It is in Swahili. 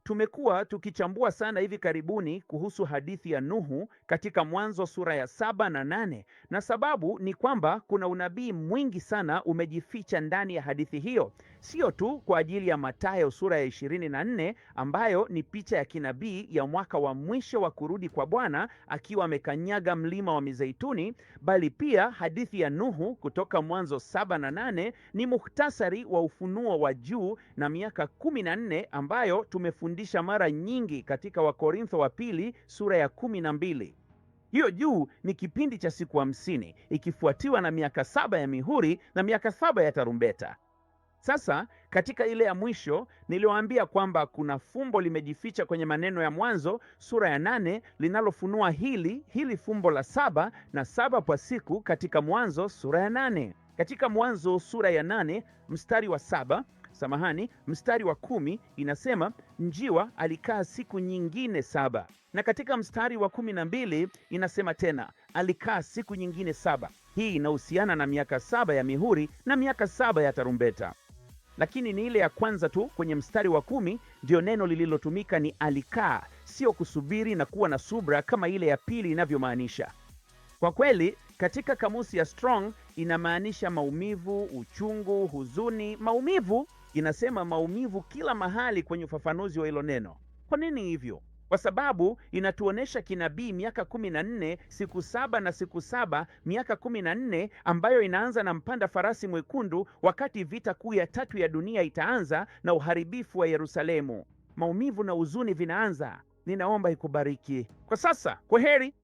tumekuwa tukichambua sana hivi karibuni kuhusu hadithi ya Nuhu katika Mwanzo sura ya 7 na 8, na sababu ni kwamba kuna unabii mwingi sana umejificha ndani ya hadithi hiyo, sio tu kwa ajili ya Mathayo sura ya 24 ambayo ni picha ya kinabii ya mwaka wa mwisho wa kurudi kwa Bwana akiwa amekanyaga mlima wa Mizeituni, bali pia hadithi ya Nuhu kutoka Mwanzo 7 na 8 ni muhtasari wa ufunuo wa juu na miaka 14 ambayo tumefundisha mara nyingi katika Wakorintho wa pili sura ya 12. Hiyo juu ni kipindi cha siku 50 ikifuatiwa na miaka 7 ya mihuri na miaka 7 ya tarumbeta. Sasa katika ile ya mwisho niliwaambia kwamba kuna fumbo limejificha kwenye maneno ya Mwanzo sura ya 8 linalofunua hili fumbo la 7 na 7 kwa siku katika Mwanzo sura ya 8. Katika Mwanzo sura ya 8 mstari wa 7, mstari wa 10 inasema njiwa alikaa siku nyingine 7, na katika mstari wa 12 inasema tena alikaa siku nyingine 7. Hii inahusiana na miaka 7 ya mihuri na miaka 7 ya tarumbeta, lakini ni ile ya kwanza tu kwenye mstari wa 10 ndio neno lililotumika ni alikaa, sio kusubiri na kuwa na subra kama ile ya pili inavyomaanisha. Kwa kweli katika kamusi ya Strong inamaanisha maumivu, uchungu, huzuni. Maumivu inasema maumivu kila mahali kwenye ufafanuzi wa hilo neno. Kwa nini hivyo? Kwa sababu inatuonesha kinabii miaka 14, siku 7 na siku 7, miaka 14 ambayo inaanza na mpanda farasi mwekundu wakati vita kuu ya 3 ya dunia itaanza na uharibifu wa Yerusalemu. Maumivu na huzuni vinaanza. Ninaomba ikubariki. Kwa sasa, kwaheri.